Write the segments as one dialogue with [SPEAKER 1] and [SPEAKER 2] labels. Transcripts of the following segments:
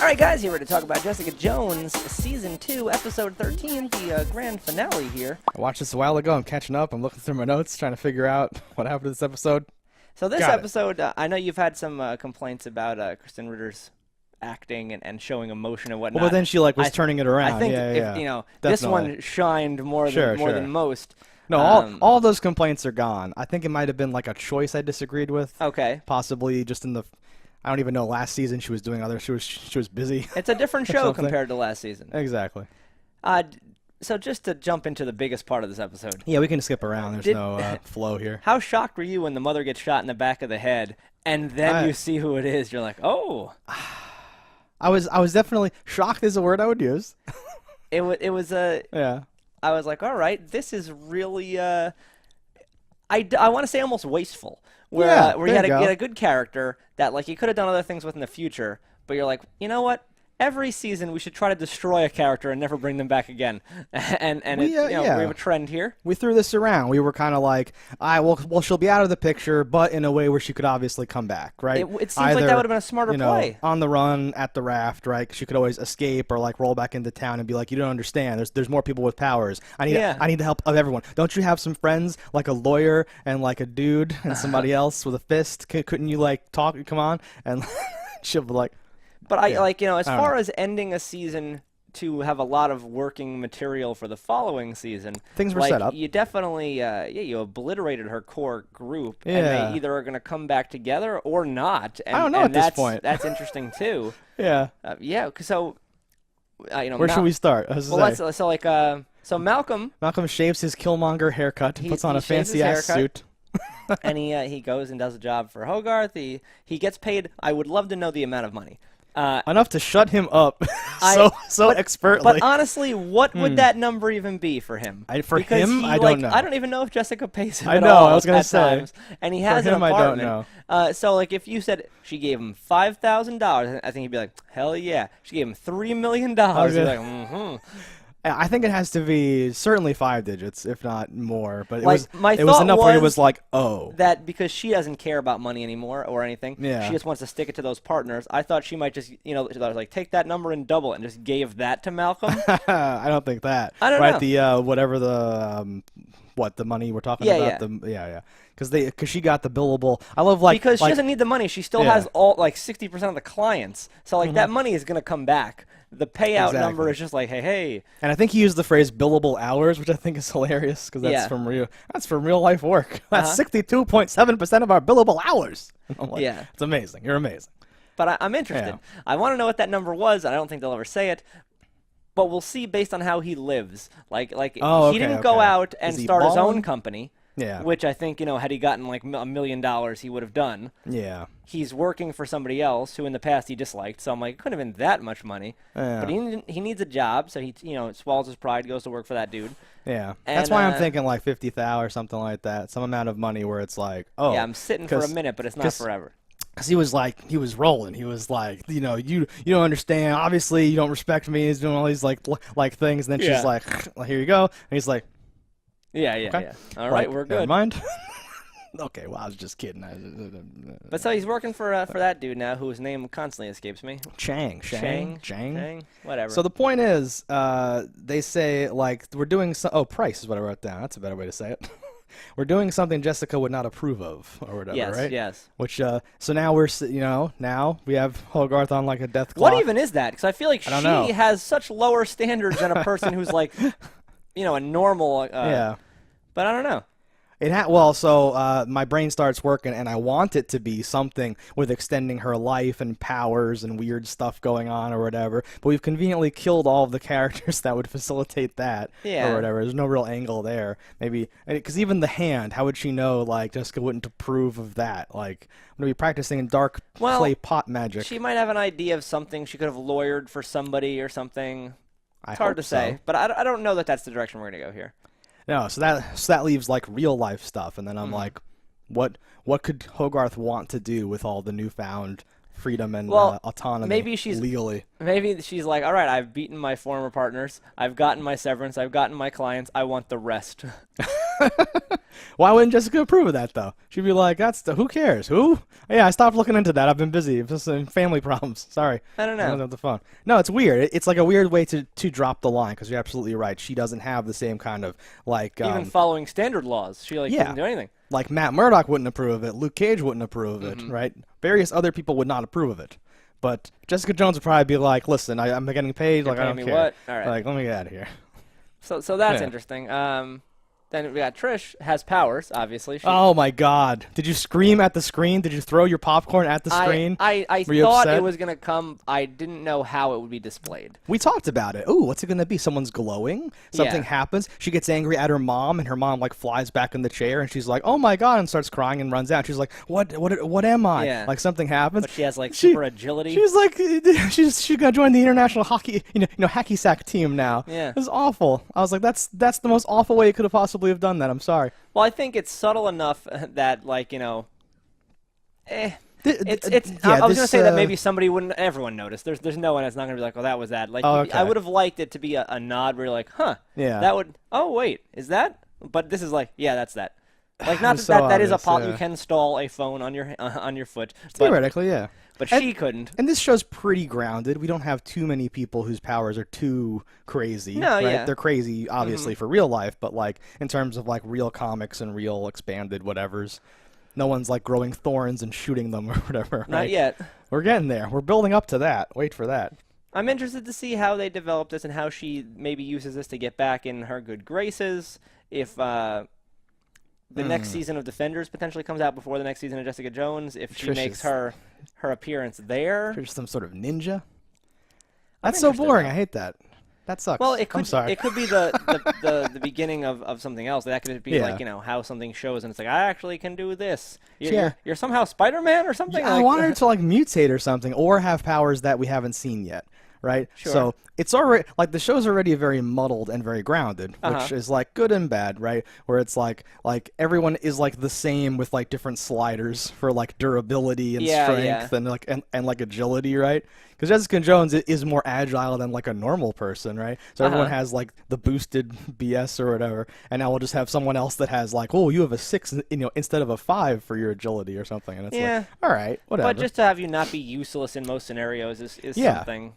[SPEAKER 1] Alright guys, here we're to talk about Jessica Jones, Season 2, Episode 13, the grand finale here.
[SPEAKER 2] I watched this a while ago. I'm catching up. I'm looking through my notes, trying to figure out what happened to this episode.
[SPEAKER 1] So this episode, I know you've had some complaints about Kristen Ritter's acting and showing emotion and whatnot.
[SPEAKER 2] Well, but then she was turning it around.
[SPEAKER 1] I think this one shined more than most.
[SPEAKER 2] No, all those complaints are gone. I think it might have been like a choice I disagreed with.
[SPEAKER 1] Okay.
[SPEAKER 2] Possibly just in the, I don't even know. Last season she was doing other. She was busy.
[SPEAKER 1] It's a different show compared to last season.
[SPEAKER 2] Exactly.
[SPEAKER 1] So just to jump into the biggest part of this episode.
[SPEAKER 2] Yeah, we can skip around. There's no flow here.
[SPEAKER 1] How shocked were you when the mother gets shot in the back of the head, and then you see who it is? You're like, oh.
[SPEAKER 2] I was definitely shocked. Is a word I would use.
[SPEAKER 1] It was a
[SPEAKER 2] yeah.
[SPEAKER 1] I was like, all right, this is really I want to say almost wasteful. Where you had a good character that like you could have done other things with in the future, but you're like, you know what? Every season we should try to destroy a character and never bring them back again. and we have a trend here.
[SPEAKER 2] We threw this around. We were kind of like, well, she'll be out of the picture, but in a way where she could obviously come back, right?
[SPEAKER 1] It seems like that would have been a smarter play.
[SPEAKER 2] On the run, at the raft, right? She could always escape or like roll back into town and be like, you don't understand. There's more people with powers. I need the help of everyone. Don't you have some friends like a lawyer and like a dude and somebody else with a fist? Couldn't you like talk? Come on, and she'll be like.
[SPEAKER 1] But as far as ending a season to have a lot of working material for the following season,
[SPEAKER 2] things were set up.
[SPEAKER 1] You definitely, you obliterated her core group,
[SPEAKER 2] and
[SPEAKER 1] they either are going to come back together or not. And,
[SPEAKER 2] I don't know at this point.
[SPEAKER 1] That's interesting too.
[SPEAKER 2] Yeah.
[SPEAKER 1] So,
[SPEAKER 2] where should we start?
[SPEAKER 1] So Malcolm
[SPEAKER 2] shaves his Killmonger haircut and puts on a fancy ass suit.
[SPEAKER 1] And he goes and does a job for Hogarth. He gets paid. I would love to know the amount of money.
[SPEAKER 2] Enough to shut him up expertly.
[SPEAKER 1] But honestly, what would that number even be for him?
[SPEAKER 2] I don't know.
[SPEAKER 1] I don't even know if Jessica pays him
[SPEAKER 2] I
[SPEAKER 1] at
[SPEAKER 2] know,
[SPEAKER 1] all
[SPEAKER 2] I was going to say.
[SPEAKER 1] times. And he has an apartment.
[SPEAKER 2] I don't know.
[SPEAKER 1] So if you said she gave him $5,000, I think he'd be like, hell yeah. She gave him $3 million. He'd be like, mm-hmm.
[SPEAKER 2] I think it has to be certainly 5 digits, if not more. But it was
[SPEAKER 1] enough
[SPEAKER 2] where he was like, oh.
[SPEAKER 1] That because she doesn't care about money anymore or anything.
[SPEAKER 2] Yeah.
[SPEAKER 1] She just wants to stick it to those partners. I thought she might just, like take that number and double it and just gave that to Malcolm.
[SPEAKER 2] I don't think that.
[SPEAKER 1] I don't know.
[SPEAKER 2] The whatever the the money we're talking about.
[SPEAKER 1] Yeah.
[SPEAKER 2] Because she got the billable. I love because
[SPEAKER 1] she doesn't need the money. She still has all 60% of the clients. So that money is going to come back. The payout number is just like, hey.
[SPEAKER 2] And I think he used the phrase billable hours, which I think is hilarious because that's from real life work. That's 62.7% of our billable hours. I'm like, it's amazing. You're amazing.
[SPEAKER 1] But I'm interested. Yeah. I want to know what that number was. I don't think they'll ever say it. But we'll see based on how he lives. He didn't go out and start his own company.
[SPEAKER 2] Yeah.
[SPEAKER 1] Which I think, had he gotten $1 million, he would have done.
[SPEAKER 2] Yeah.
[SPEAKER 1] He's working for somebody else who in the past he disliked. So I'm like, it couldn't have been that much money.
[SPEAKER 2] Yeah.
[SPEAKER 1] But he needs a job, so he swallows his pride, goes to work for that dude.
[SPEAKER 2] Yeah. And, that's why I'm thinking like 50,000 or something like that. Some amount of money where it's like, oh.
[SPEAKER 1] Yeah, I'm sitting for a minute, but it's not forever.
[SPEAKER 2] Because he was rolling. He was like, you don't understand. Obviously, you don't respect me. He's doing all these like things. And then she's like, well, here you go. And he's like,
[SPEAKER 1] yeah. All right, we're good.
[SPEAKER 2] Never mind. Okay, well, I was just kidding.
[SPEAKER 1] But so he's working for that dude now, whose name constantly escapes me.
[SPEAKER 2] Chang,
[SPEAKER 1] whatever.
[SPEAKER 2] So the point is, they say we're doing Price is what I wrote down. That's a better way to say it. We're doing something Jessica would not approve of, or whatever, right?
[SPEAKER 1] Yes.
[SPEAKER 2] Which, so now now we have Hogarth on like a death clock.
[SPEAKER 1] What even is that? Because I feel like she has such lower standards than a person who's like, a normal. But I don't know.
[SPEAKER 2] My brain starts working, and I want it to be something with extending her life and powers and weird stuff going on or whatever. But we've conveniently killed all of the characters that would facilitate that or whatever. There's no real angle there. Maybe because even the hand, how would she know? Jessica wouldn't approve of that. I'm gonna be practicing dark clay pot magic.
[SPEAKER 1] She might have an idea of something. She could have lawyered for somebody or something. It's hard to say, but I don't know that that's the direction we're gonna go here.
[SPEAKER 2] No, so that leaves real life stuff, and then I'm like, what could Hogarth want to do with all the newfound freedom and autonomy?
[SPEAKER 1] Maybe she's like, all right, I've beaten my former partners, I've gotten my severance, I've gotten my clients, I want the rest.
[SPEAKER 2] Why wouldn't Jessica approve of that though? She'd be like, who cares? Who? Yeah, I stopped looking into that. I've been busy. It's just family problems. Sorry.
[SPEAKER 1] I don't know.
[SPEAKER 2] I don't have the phone. No, it's weird. It's like a weird way to drop the line because you're absolutely right. She doesn't have the same kind of like
[SPEAKER 1] even following standard laws. She doesn't do anything.
[SPEAKER 2] Like Matt Murdock wouldn't approve of it. Luke Cage wouldn't approve of it. Right? Various other people would not approve of it. But Jessica Jones would probably be like, "Listen, I'm getting paid. Like I don't care.
[SPEAKER 1] What? All right.
[SPEAKER 2] Like let me get out of here."
[SPEAKER 1] So that's interesting. Then we got Trish has powers, obviously.
[SPEAKER 2] Oh my God! Did you scream at the screen? Did you throw your popcorn at the screen?
[SPEAKER 1] I thought it was gonna come. I didn't know how it would be displayed.
[SPEAKER 2] We talked about it. Ooh, what's it gonna be? Someone's glowing. Something happens. She gets angry at her mom, and her mom like flies back in the chair, and she's like, "Oh my God!" and starts crying and runs out. She's like, "What am I?"
[SPEAKER 1] Yeah.
[SPEAKER 2] Like something happens.
[SPEAKER 1] But she has like super agility.
[SPEAKER 2] She's like, she's gonna join the international hockey, hacky sack team now.
[SPEAKER 1] Yeah.
[SPEAKER 2] It was awful. I was like, that's the most awful way you could have possibly have done that. I'm sorry.
[SPEAKER 1] Well, I think it's subtle enough that, like, I was gonna say that maybe somebody wouldn't. Everyone noticed. There's no one that's not gonna be like, "Oh, that was that." Like,
[SPEAKER 2] okay.
[SPEAKER 1] I would have liked it to be a nod where you're like, "Huh,
[SPEAKER 2] yeah,
[SPEAKER 1] that would." Oh, wait, is that? But this is like, yeah, that's that. Like, not
[SPEAKER 2] so
[SPEAKER 1] that is a
[SPEAKER 2] obvious,
[SPEAKER 1] you can stall a phone on your foot.
[SPEAKER 2] Theoretically, yeah.
[SPEAKER 1] But she couldn't.
[SPEAKER 2] And this show's pretty grounded. We don't have too many people whose powers are too crazy.
[SPEAKER 1] No,
[SPEAKER 2] right?
[SPEAKER 1] yeah.
[SPEAKER 2] They're crazy, obviously, for real life, but like in terms of like real comics and real expanded whatevers, no one's like growing thorns and shooting them or whatever. Right?
[SPEAKER 1] Not yet.
[SPEAKER 2] We're getting there. We're building up to that. Wait for that.
[SPEAKER 1] I'm interested to see how they develop this and how she maybe uses this to get back in her good graces. If the next season of Defenders potentially comes out before the next season of Jessica Jones, if she makes her appearance there.
[SPEAKER 2] Trish, some sort of ninja. That's so boring. I hate that. That sucks.
[SPEAKER 1] Well, it could.
[SPEAKER 2] I'm sorry.
[SPEAKER 1] It could be the beginning of something else. That could be like how something shows, and it's like I actually can do this. You're somehow Spider-Man or something.
[SPEAKER 2] Yeah, I want her to like mutate or something, or have powers that we haven't seen yet. Right?
[SPEAKER 1] Sure.
[SPEAKER 2] So it's already like the show's already very muddled and very grounded, which is like good and bad, right? Where it's like everyone is like the same with like different sliders for like durability and strength and like and like agility, right? Because Jessica Jones is more agile than like a normal person, right? So everyone has like the boosted BS or whatever, and now we'll just have someone else that has like, oh, you have a 6, instead of a 5 for your agility or something, and it's like, all right, whatever.
[SPEAKER 1] But just to have you not be useless in most scenarios is something.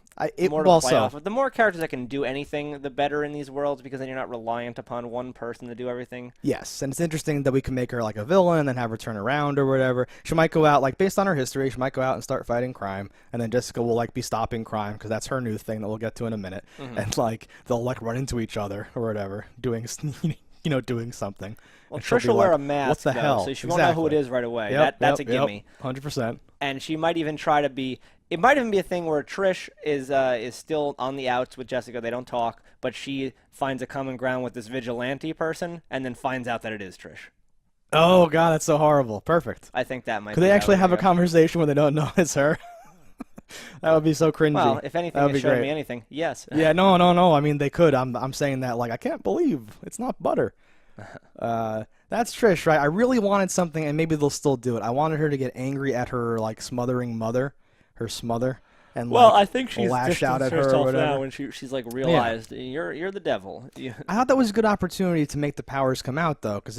[SPEAKER 1] More to play off of. The more characters that can do anything, the better in these worlds, because then you're not reliant upon one person to do everything.
[SPEAKER 2] Yes, and it's interesting that we can make her like a villain and then have her turn around or whatever. She might go out, like based on her history, she might go out and start fighting crime, and then Jessica will like be stopping crime because that's her new thing that we'll get to in a minute, and like they'll like run into each other or whatever, doing doing something.
[SPEAKER 1] Well, Trish will wear a mask,
[SPEAKER 2] what the hell?
[SPEAKER 1] So she won't know who it is right away. That's a gimme.
[SPEAKER 2] 100%.
[SPEAKER 1] And she might even try to be. It might even be a thing where Trish is still on the outs with Jessica. They don't talk, but she finds a common ground with this vigilante person, and then finds out that it is Trish.
[SPEAKER 2] Oh God, that's so horrible. Perfect.
[SPEAKER 1] I think that might.
[SPEAKER 2] Could they actually have a conversation where they don't know it's her? That would be so cringy.
[SPEAKER 1] Well, if anything has shown me anything, yes.
[SPEAKER 2] Yeah, no. I mean, they could. I'm saying that like I can't believe it's not butter. That's Trish, right? I really wanted something, and maybe they'll still do it. I wanted her to get angry at her like smothering mother, her smother, and
[SPEAKER 1] I think she's
[SPEAKER 2] lash out at her or whatever.
[SPEAKER 1] Now when she's like realized you're the devil.
[SPEAKER 2] I thought that was a good opportunity to make the powers come out though, because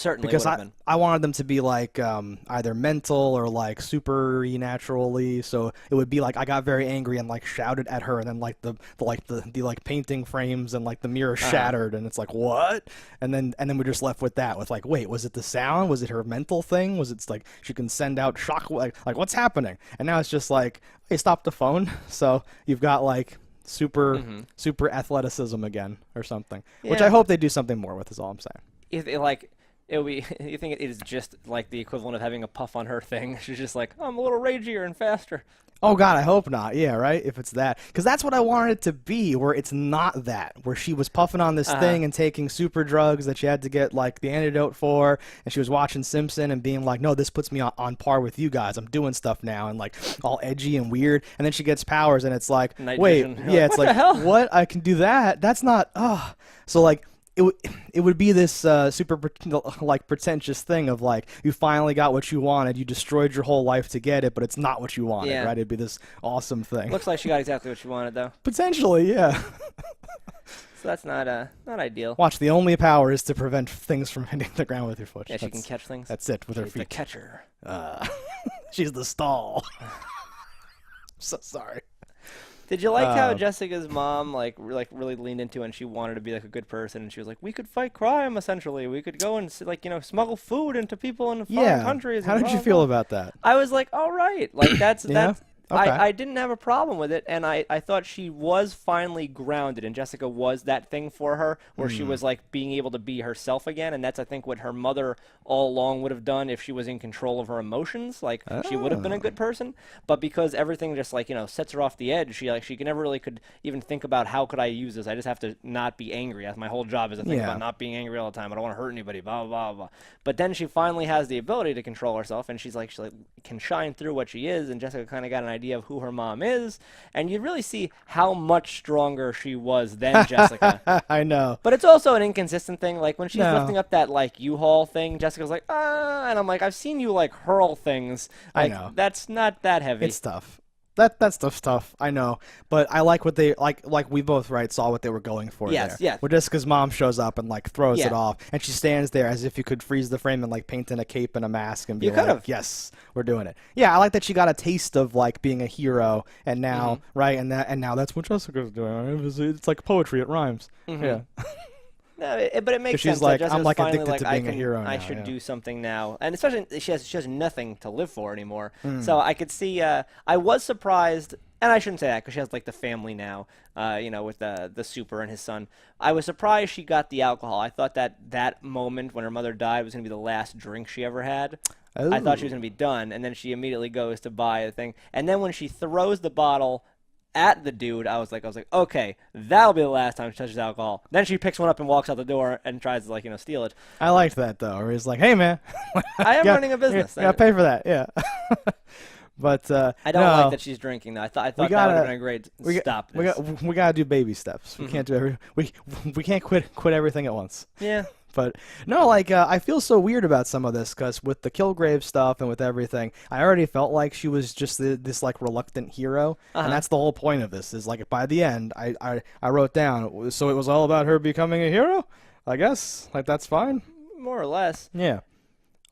[SPEAKER 1] certainly
[SPEAKER 2] because I wanted them to be like either mental or like supernaturally. So it would be like I got very angry and like shouted at her, and then like the painting frames and like the mirror shattered, and it's like what? And then we're just left with that, with like, wait, was it the sound? Was it her mental thing? Was it like she can send out shock? Like what's happening? And now it's just like, hey, stop the phone. So you've got like super athleticism again or something, which I hope they do something more with, is all I'm saying.
[SPEAKER 1] You think it is just like the equivalent of having a puff on her thing? She's just like, I'm a little ragier and faster.
[SPEAKER 2] Oh God, I hope not. Yeah, right. If it's that, because that's what I wanted it to be. Where it's not that, where she was puffing on this thing and taking super drugs that she had to get like the antidote for, and she was watching Simpson and being like, "No, this puts me on par with you guys. I'm doing stuff now," and like all edgy and weird. And then she gets powers, and it's like, wait, yeah, it's like, what? I can do that? That's not. So like. It would be this super like pretentious thing of like, you finally got what you wanted, you destroyed your whole life to get it, but it's not what you wanted, right? It'd be this awesome thing.
[SPEAKER 1] Looks like she got exactly what she wanted, though.
[SPEAKER 2] Potentially, yeah.
[SPEAKER 1] So that's not ideal.
[SPEAKER 2] Watch, the only power is to prevent things from hitting the ground with your foot.
[SPEAKER 1] Yeah, she can catch things.
[SPEAKER 2] That's it, with her feet.
[SPEAKER 1] She's the catcher.
[SPEAKER 2] She's the stall. So sorry.
[SPEAKER 1] Did you like how Jessica's mom really leaned into it and she wanted to be like a good person and she was like, we could fight crime essentially. We could go and smuggle food into people in foreign countries.
[SPEAKER 2] How did you feel about that?
[SPEAKER 1] I was like, all right, like that's that's.
[SPEAKER 2] Okay.
[SPEAKER 1] I didn't have a problem with it, and I thought she was finally grounded, and Jessica was that thing for her, where she was like being able to be herself again, and that's I think what her mother all along would have done if she was in control of her emotions. Like she would have been a good person, but because everything just sets her off the edge, she never really could even think about how could I use this. I just have to not be angry. My whole job is to think about not being angry all the time. I don't want to hurt anybody. Blah blah blah. But then she finally has the ability to control herself, and she can shine through what she is, and Jessica kind of got an idea of who her mom is, and you really see how much stronger she was than Jessica.
[SPEAKER 2] I know.
[SPEAKER 1] But it's also an inconsistent thing. Like when she's lifting up that U-Haul thing, Jessica's like, and I'm like, I've seen you hurl things.
[SPEAKER 2] I know.
[SPEAKER 1] That's not that heavy.
[SPEAKER 2] It's tough. That stuff's tough, I know, but I like what they like we both saw what they were going for there.
[SPEAKER 1] Yes.
[SPEAKER 2] Where Jessica's mom shows up and throws it off, and she stands there as if you could freeze the frame and paint in a cape and a mask and be yes, we're doing it. Yeah, I like that she got a taste of being a hero, and now and now that's what Jessica's doing. It's like poetry, it rhymes. Yeah.
[SPEAKER 1] No, but it makes sense.
[SPEAKER 2] She's like, I'm
[SPEAKER 1] finally
[SPEAKER 2] addicted to being a hero now.
[SPEAKER 1] I should do something now, and especially she has nothing to live for anymore. So I could see. I was surprised, and I shouldn't say that because she has the family now. With the super and his son. I was surprised she got the alcohol. I thought that moment when her mother died was going to be the last drink she ever had.
[SPEAKER 2] Ooh.
[SPEAKER 1] I thought she was going to be done, and then she immediately goes to buy a thing, and then when she throws the bottle at the dude, I was like, okay, that'll be the last time she touches alcohol. Then she picks one up and walks out the door and tries to steal it.
[SPEAKER 2] I liked that though. Where he's like, hey man,
[SPEAKER 1] I am running a business.
[SPEAKER 2] Yeah, pay for that. Yeah. But
[SPEAKER 1] I don't like that she's drinking though. I thought that would have been a great stop.
[SPEAKER 2] We gotta do baby steps. We can't do we can't quit everything at once.
[SPEAKER 1] Yeah.
[SPEAKER 2] But no, I feel so weird about some of this because with the Kilgrave stuff and with everything, I already felt like she was just this reluctant hero, and that's the whole point of this. Is by the end, I wrote down, so it was all about her becoming a hero. I guess that's fine.
[SPEAKER 1] More or less.
[SPEAKER 2] Yeah,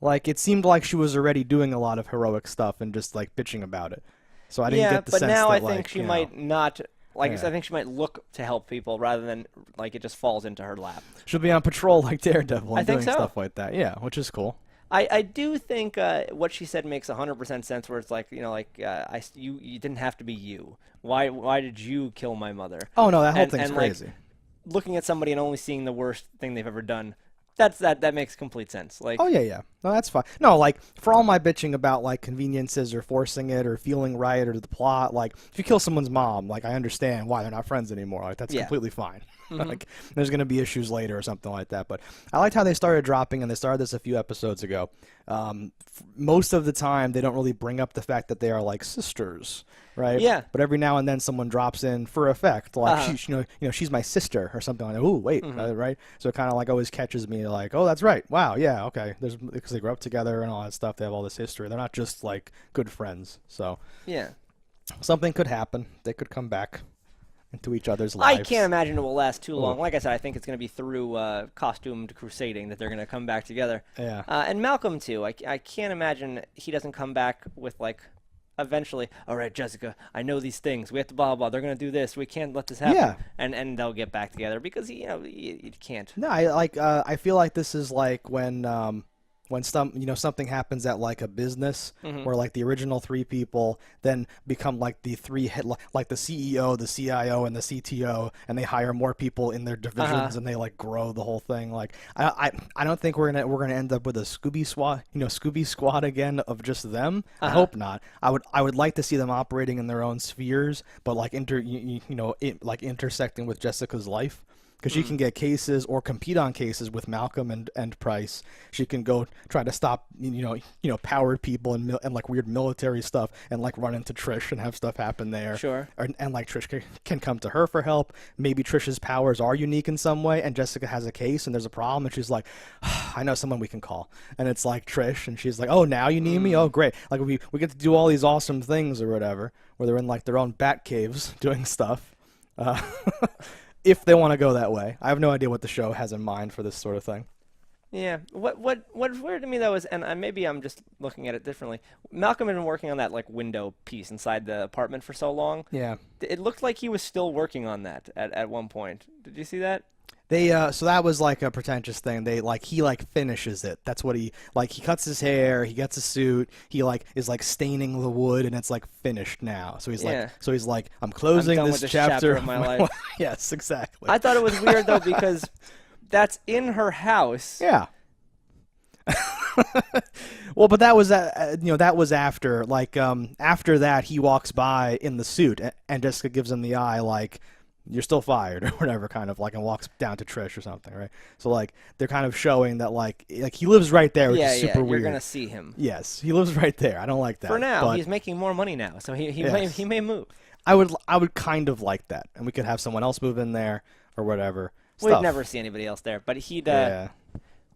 [SPEAKER 2] it seemed like she was already doing a lot of heroic stuff and just bitching about it. So I didn't get the sense that
[SPEAKER 1] now I think she might not. I think she might look to help people rather than it just falls into her lap.
[SPEAKER 2] She'll be on patrol like Daredevil and doing
[SPEAKER 1] so.
[SPEAKER 2] stuff like that. Yeah, which is cool.
[SPEAKER 1] I do think what she said makes 100% sense. Where it's you didn't have to be you. Why did you kill my mother?
[SPEAKER 2] Oh no, that whole thing's crazy.
[SPEAKER 1] Looking at somebody and only seeing the worst thing they've ever done. That makes complete sense.
[SPEAKER 2] Oh yeah. No, that's fine. No, for all my bitching about conveniences or forcing it or feeling right or the plot, if you kill someone's mom, I understand why they're not friends anymore. That's completely fine. There's gonna be issues later or something like that. But I liked how they started dropping, and they started this a few episodes ago. Most of the time, they don't really bring up the fact that they are sisters, right?
[SPEAKER 1] Yeah.
[SPEAKER 2] But every now and then, someone drops in for effect, she's my sister or something like that. Ooh, wait, right? So it kind of always catches me, oh, that's right. Wow, yeah, okay. Because they grew up together and all that stuff. They have all this history. They're not just good friends. So
[SPEAKER 1] yeah,
[SPEAKER 2] something could happen. They could come back into each other's lives.
[SPEAKER 1] I can't imagine it will last too long. Like I said, I think it's going to be through costumed crusading that they're going to come back together.
[SPEAKER 2] Yeah.
[SPEAKER 1] And Malcolm too. I can't imagine he doesn't come back with eventually, all right, Jessica, I know these things. We have to blah, blah, blah. They're going to do this. We can't let this happen.
[SPEAKER 2] Yeah.
[SPEAKER 1] And they'll get back together because, you can't.
[SPEAKER 2] No, I feel like this is when something happens at a business where the original three people then become the three head, the CEO, the CIO, and the CTO, and they hire more people in their divisions and they grow the whole thing. I don't think we're gonna end up with a Scooby Squad again of just them. I hope not. I would like to see them operating in their own spheres, but intersecting with Jessica's life. Because she can get cases or compete on cases with Malcolm and Price. She can go try to stop powered people and weird military stuff and run into Trish and have stuff happen there.
[SPEAKER 1] Sure.
[SPEAKER 2] And Trish can come to her for help. Maybe Trish's powers are unique in some way, and Jessica has a case and there's a problem, and she's like, I know someone we can call. And it's Trish, and she's like, oh, now you need me? Oh, great. We get to do all these awesome things or whatever, where they're in their own bat caves doing stuff. if they want to go that way. I have no idea what the show has in mind for this sort of thing.
[SPEAKER 1] Yeah. What's weird to me though is, and maybe I'm just looking at it differently. Malcolm had been working on that like window piece inside the apartment for so long.
[SPEAKER 2] Yeah.
[SPEAKER 1] It looked like he was still working on that at one point. Did you see that?
[SPEAKER 2] They so that was like a pretentious thing. He finishes it. That's what he cuts his hair, he gets a suit, he is staining the wood, and it's finished now. So he's I'm closing
[SPEAKER 1] I'm
[SPEAKER 2] this
[SPEAKER 1] with
[SPEAKER 2] chapter
[SPEAKER 1] of my life.
[SPEAKER 2] Yes, exactly.
[SPEAKER 1] I thought it was weird though because that's in her house.
[SPEAKER 2] Yeah. Well, but that was that was after after that he walks by in the suit and Jessica gives him the eye you're still fired or whatever, kind of and walks down to Trish or something, right? So they're kind of showing that he lives right there, which is super weird.
[SPEAKER 1] You're gonna see him.
[SPEAKER 2] Yes, he lives right there. I don't like that.
[SPEAKER 1] For now,
[SPEAKER 2] but
[SPEAKER 1] he's making more money now, so he may move.
[SPEAKER 2] I would kind of like that, and we could have someone else move in there or whatever.
[SPEAKER 1] We'd never see anybody else there, but he'd.
[SPEAKER 2] Yeah.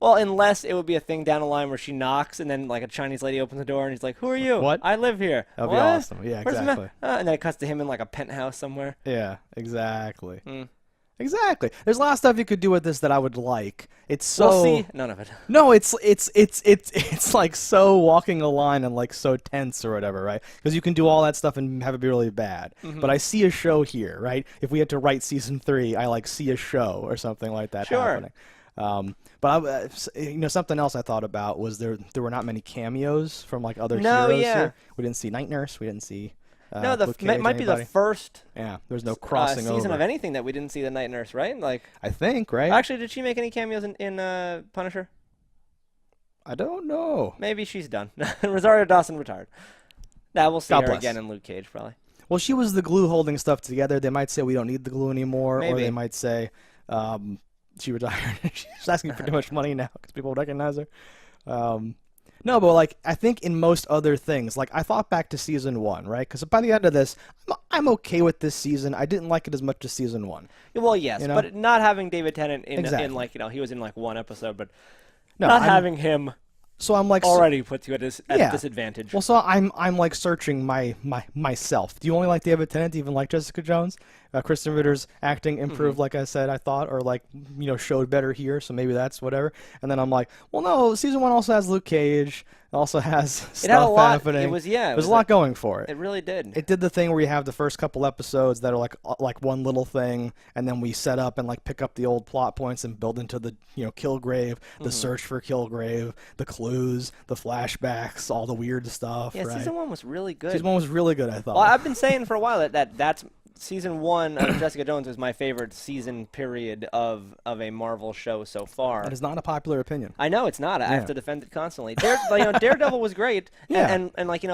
[SPEAKER 1] Well, unless it would be a thing down the line where she knocks and then a Chinese lady opens the door and he's like, "Who are you?
[SPEAKER 2] What?
[SPEAKER 1] I live here."
[SPEAKER 2] That'd
[SPEAKER 1] what?
[SPEAKER 2] be awesome. Yeah, exactly.
[SPEAKER 1] And then it cuts to him in a penthouse somewhere.
[SPEAKER 2] Yeah, exactly. Exactly. There's a lot of stuff you could do with this that I would like. It's so
[SPEAKER 1] we'll see. None of it.
[SPEAKER 2] No, it's so walking a line and so tense or whatever, right? Because you can do all that stuff and have it be really bad. But I see a show here, right? If we had to write season 3, I see a show or something like that happening. But something else I thought about was there were not many cameos from other heroes here. We didn't see Night Nurse. We didn't see.
[SPEAKER 1] No, might be the first.
[SPEAKER 2] Yeah, there's no crossing
[SPEAKER 1] season
[SPEAKER 2] over.
[SPEAKER 1] of anything that we didn't see the Night Nurse, right?
[SPEAKER 2] I think, right?
[SPEAKER 1] Actually, did she make any cameos in Punisher?
[SPEAKER 2] I don't know.
[SPEAKER 1] Maybe she's done. Rosario Dawson retired. Now we'll see
[SPEAKER 2] God
[SPEAKER 1] her
[SPEAKER 2] bless.
[SPEAKER 1] again in Luke Cage, probably.
[SPEAKER 2] Well, she was the glue holding stuff together. They might say we don't need the glue anymore,
[SPEAKER 1] Maybe.
[SPEAKER 2] or they might say she retired. She's asking for too much money now because people recognize her. No, but I think in most other things, I thought back to season 1, right? Because by the end of this, I'm okay with this season. I didn't like it as much as season 1.
[SPEAKER 1] Well, yes, but not having David Tennant in he was in one episode, but having him.
[SPEAKER 2] So I'm
[SPEAKER 1] already puts you at disadvantage.
[SPEAKER 2] Well, so I'm searching myself. Do you only like David Tennant? Do you even like Jessica Jones? Kristen Ritter's acting improved, like I said, I thought, or showed better here. So maybe that's whatever. And then I'm well, no, season 1 also has Luke Cage. It also has stuff happening. There's a lot going for it.
[SPEAKER 1] It really did.
[SPEAKER 2] It did the thing where you have the first couple episodes that are like one little thing, and then we set up and pick up the old plot points and build into the Kilgrave, the search for Kilgrave, the clues, the flashbacks, all the weird stuff.
[SPEAKER 1] Yeah,
[SPEAKER 2] right?
[SPEAKER 1] season 1 was really good.
[SPEAKER 2] Season 1 was really good, I thought.
[SPEAKER 1] Well, I've been saying for a while that's season 1 of Jessica Jones was my favorite season period of a Marvel show so far.
[SPEAKER 2] That is not a popular opinion.
[SPEAKER 1] I know it's not. I have to defend it constantly. Daredevil was great, and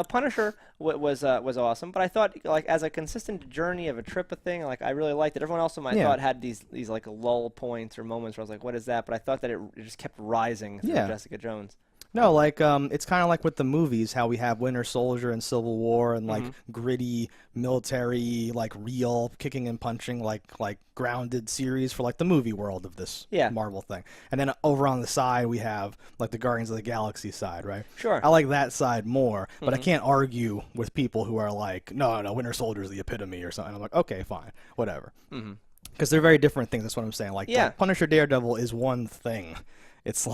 [SPEAKER 1] Punisher was awesome. But I thought as a consistent journey of a trip of thing, I really liked it. Everyone else in my thought had these lull points or moments where I was what is that? But I thought that it just kept rising through Jessica Jones.
[SPEAKER 2] No, it's kind of like with the movies, how we have Winter Soldier and Civil War and gritty military, real kicking and punching, grounded series for the movie world of this Marvel thing. And then over on the side we have the Guardians of the Galaxy side, right?
[SPEAKER 1] Sure.
[SPEAKER 2] I like that side more, but I can't argue with people who are no, Winter Soldier is the epitome or something. I'm okay, fine, whatever. Because they're very different things. That's what I'm saying. Punisher Daredevil is one thing. It's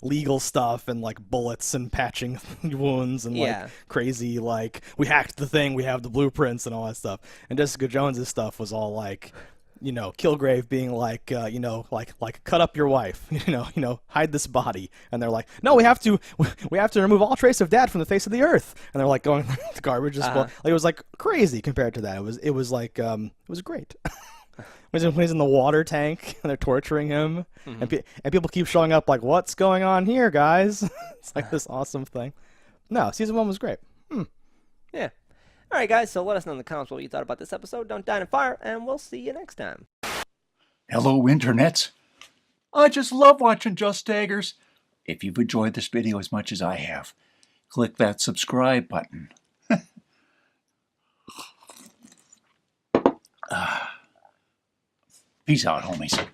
[SPEAKER 2] legal stuff and bullets and patching wounds and crazy we hacked the thing, we have the blueprints and all that stuff. And Jessica Jones's stuff was all Kilgrave being cut up your wife, hide this body, and they're no, we have to remove all trace of dad from the face of the earth, and they're going the garbage as well. It was crazy compared to that. It was great. When he's in the water tank and they're torturing him, and people keep showing up what's going on here, guys? It's this awesome thing. No, season 1 was great.
[SPEAKER 1] Yeah. All right, guys, so let us know in the comments what you thought about this episode. Don't die in fire, and we'll see you next time.
[SPEAKER 3] Hello, internets. I just love watching JustDaggers. If you've enjoyed this video as much as I have, click that subscribe button. Peace out, homies.